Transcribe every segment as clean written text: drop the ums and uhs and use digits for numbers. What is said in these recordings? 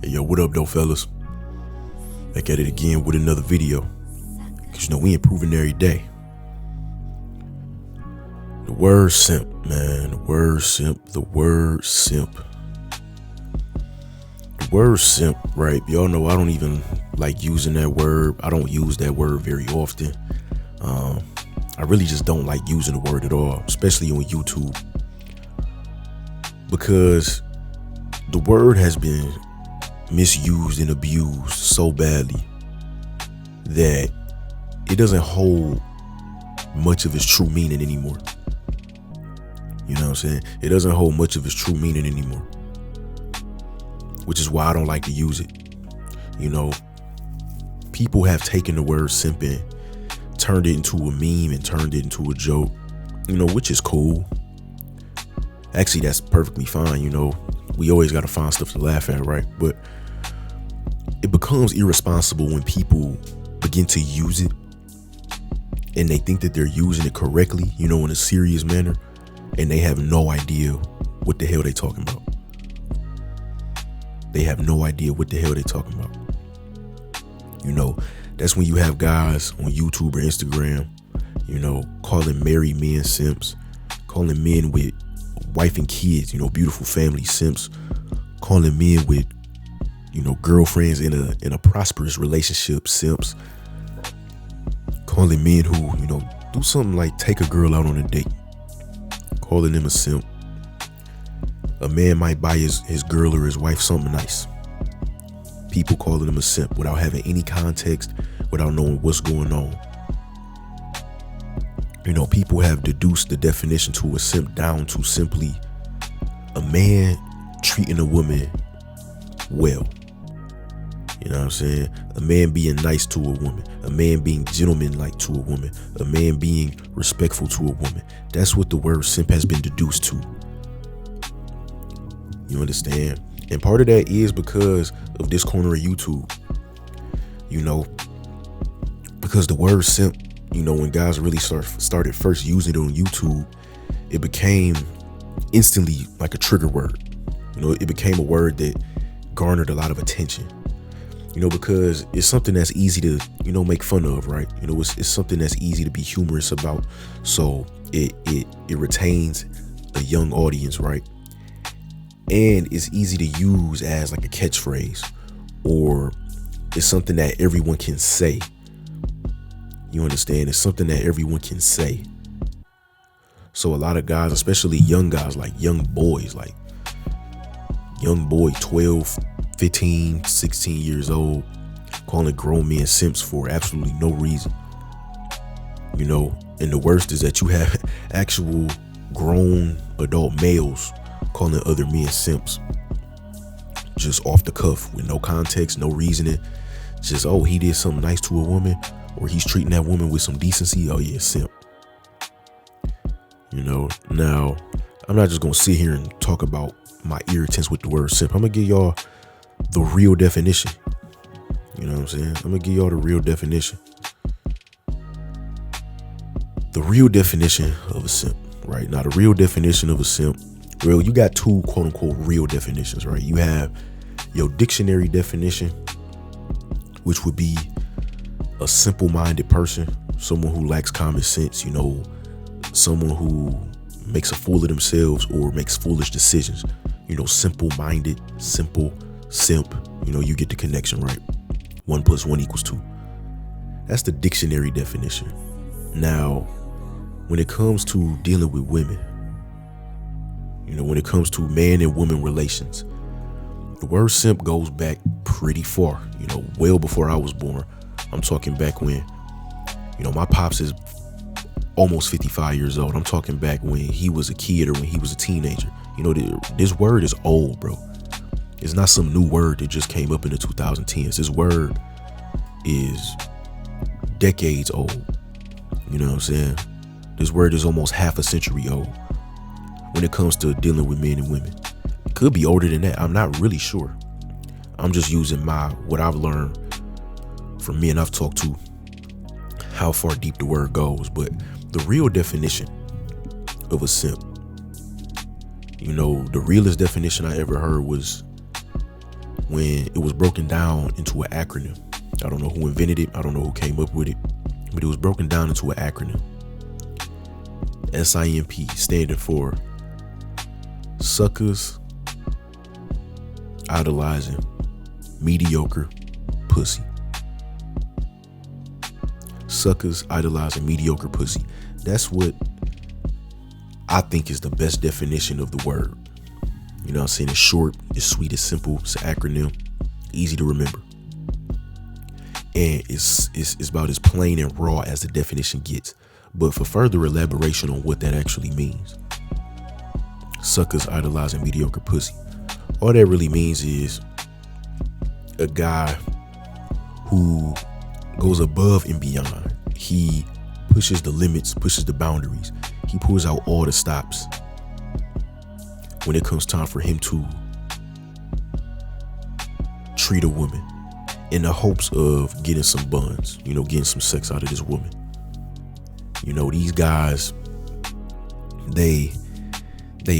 Hey, yo, what up, though, fellas? Back at it again with another video. Cause we improving every day. The word simp, man. The word simp. The word simp. The word simp, right? Y'all know I don't even like using that word. I don't use that word very often. I really just don't like using the word at all, especially on YouTube. Because the word has been misused and abused so badly that it doesn't hold much of its true meaning anymore. You know what I'm saying? It doesn't hold much of its true meaning anymore, which is why I don't like to use it. You know, people have taken the word simping, turned it into a meme and turned it into a joke, you know, which is cool. Actually, that's perfectly fine. You know, we always got to find stuff to laugh at, right? But it becomes irresponsible when people begin to use it and they think that they're using it correctly, you know, in a serious manner, and they have no idea what the hell they talking about. They have no idea what the hell they talking about. You know, that's when you have guys on YouTube or Instagram, you know, calling married men simps, calling men with wife and kids, you know, beautiful family simps, calling men with, you know, girlfriends in a prosperous relationship simps, calling men who, you know, do something like take a girl out on a date, calling them a simp. A man might buy his girl or his wife something nice. People calling him a simp without having any context, without knowing what's going on. You know, people have deduced the definition to a simp down to simply a man treating a woman well. You know what I'm saying? A man being nice to a woman, a man being gentlemanlike to a woman, a man being respectful to a woman. That's what the word simp has been deduced to. You understand? And part of that is because of this corner of YouTube. You know, because the word simp, you know, when guys really started first using it on YouTube, it became instantly like a trigger word. You know, it became a word that garnered a lot of attention. You know, because it's something that's easy to, you know, make fun of, right? You know, it's something that's easy to be humorous about. So it retains a young audience, right? And it's easy to use as like a catchphrase, or it's something that everyone can say. You understand? It's something that everyone can say. So a lot of guys, especially young guys, like young boys, like young boy, 12, 15, 16 years old, calling grown men simps for absolutely no reason. You know, and the worst is that you have actual grown adult males calling other men simps just off the cuff with no context, no reasoning. Just, oh, he did something nice to a woman, or he's treating that woman with some decency. Oh yeah, simp. You know, now I'm not just gonna sit here and talk about my irritants with the word simp. I'm gonna give y'all the real definition. You know what I'm saying? I'm gonna give y'all the real definition. The real definition of a simp, right? Now, the real definition of a simp, well, you got two quote unquote real definitions, right? You have your dictionary definition, which would be a simple-minded person, someone who lacks common sense, you know, someone who makes a fool of themselves or makes foolish decisions. You know, simple-minded, simple, simp, you know, you get the connection, right? 1 + 1 = 2. That's the dictionary definition. Now, when it comes to dealing with women, you know, when it comes to man and woman relations, the word simp goes back pretty far, you know, well before I was born. I'm talking back when, you know, my pops is almost 55 years old. I'm talking back when he was a kid or when he was a teenager. You know, this word is old, bro. It's not some new word that just came up in the 2010s. This word is decades old. You know what I'm saying? This word is almost half a century old when it comes to dealing with men and women. It could be older than that. I'm not really sure. I'm just using what I've learned from men I've talked to, how far deep the word goes. But the real definition of a simp, you know, the realest definition I ever heard was when it was broken down into an acronym. I don't know who invented it. I don't know who came up with it, but it was broken down into an acronym. SIMP, standing for suckers idolizing mediocre pussy. Suckers idolizing mediocre pussy. That's what I think is the best definition of the word. You know what I'm saying? It's short, it's sweet, it's simple, it's an acronym, easy to remember. And it's about as plain and raw as the definition gets. But for further elaboration on what that actually means, suckers idolizing mediocre pussy, all that really means is a guy who goes above and beyond. He pushes the limits, pushes the boundaries. He pulls out all the stops when it comes time for him to treat a woman in the hopes of getting some buns, getting some sex out of this woman. These guys, they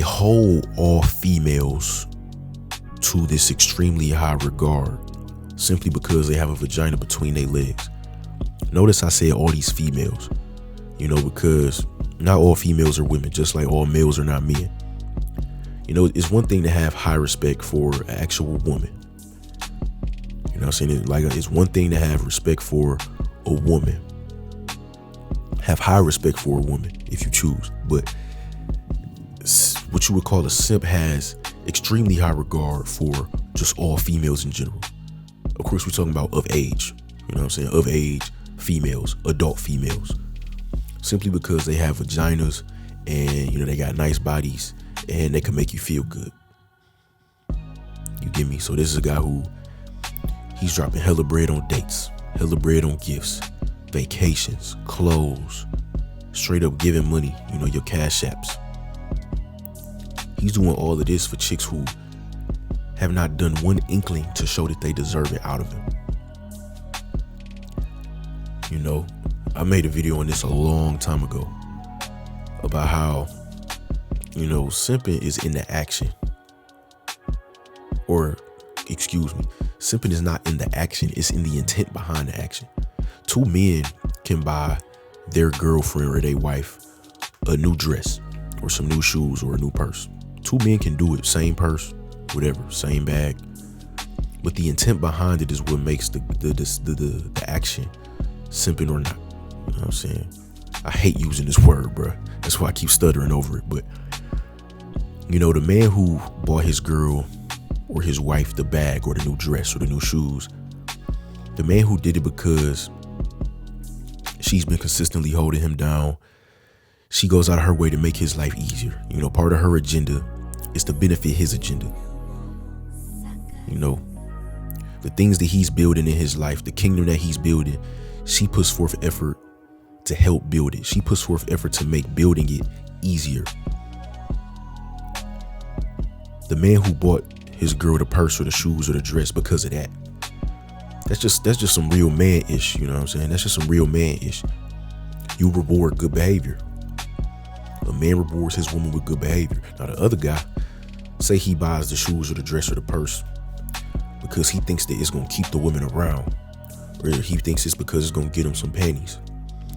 hold all females to this extremely high regard simply because they have a vagina between their legs. Notice I said all these females, because not all females are women, just like all males are not men. It's one thing to have high respect for an actual woman. You know what I'm saying? It's one thing to have respect for a woman. Have high respect for a woman if you choose. But what you would call a simp has extremely high regard for just all females in general. Of course, we're talking about of age. You know what I'm saying? Of age females, adult females. Simply because they have vaginas and, they got nice bodies and they can make you feel good. You get me? So this is a guy who he's dropping hella bread on dates, hella bread on gifts, vacations, clothes, straight up giving money, your cash apps. He's doing all of this for chicks who have not done one inkling to show that they deserve it out of him. I made a video on this a long time ago about how, simping is in the action. Or, excuse me, simping is not in the action, it's in the intent behind the action. Two men can buy their girlfriend or their wife a new dress or some new shoes or a new purse. Two men can do it, same purse, whatever, same bag. But the intent behind it is what makes the action simping or not. You know what I'm saying? I hate using this word, bro. That's why I keep stuttering over it. But, the man who bought his girl or his wife the bag or the new dress or the new shoes, the man who did it because she's been consistently holding him down. She goes out of her way to make his life easier. Part of her agenda is to benefit his agenda. The things that he's building in his life, the kingdom that he's building, she puts forth effort to help build it. She puts forth effort to make building it easier. The man who bought his girl the purse or the shoes or the dress because of that, that's just some real man-ish, you know what I'm saying? That's just some real man-ish. You reward good behavior. A man rewards his woman with good behavior. Now the other guy, say he buys the shoes or the dress or the purse because he thinks that it's gonna keep the woman around, or he thinks it's because it's gonna get him some panties.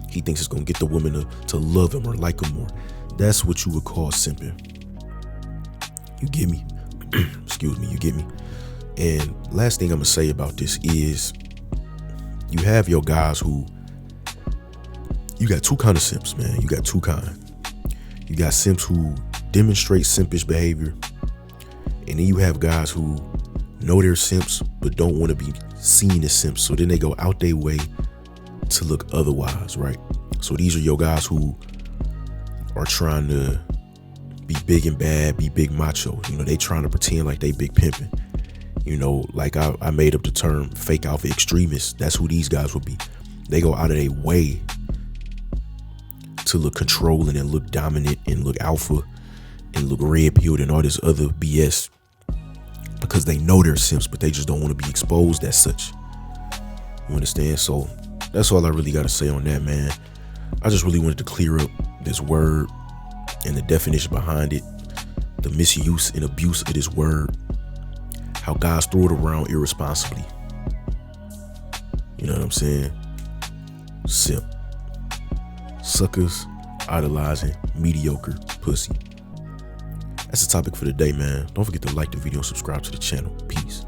He thinks it's gonna get the woman to love him or like him more. That's what you would call simping. You get me? Excuse me, you get me? And last thing I'm gonna say about this is you have your guys who, you got two kind of simps, man. You got two kind. You got simps who demonstrate simpish behavior, and then you have guys who know they're simps but don't want to be seen as simps, so then they go out their way to look otherwise, right? So these are your guys who are trying to be big and bad, be big macho. They trying to pretend like they big pimping. Like I made up the term fake alpha extremists. That's who these guys would be. They go out of their way to look controlling and look dominant and look alpha and look red-pilled and all this other BS because they know they're simps, but they just don't want to be exposed as such. You understand? So that's all I really got to say on that, man. I just really wanted to clear up this word and the definition behind it, the misuse and abuse of this word, how guys throw it around irresponsibly. You know what I'm saying? Simp. Suckers idolizing mediocre pussy. That's the topic for the day, man. Don't forget to like the video and subscribe to the channel. Peace.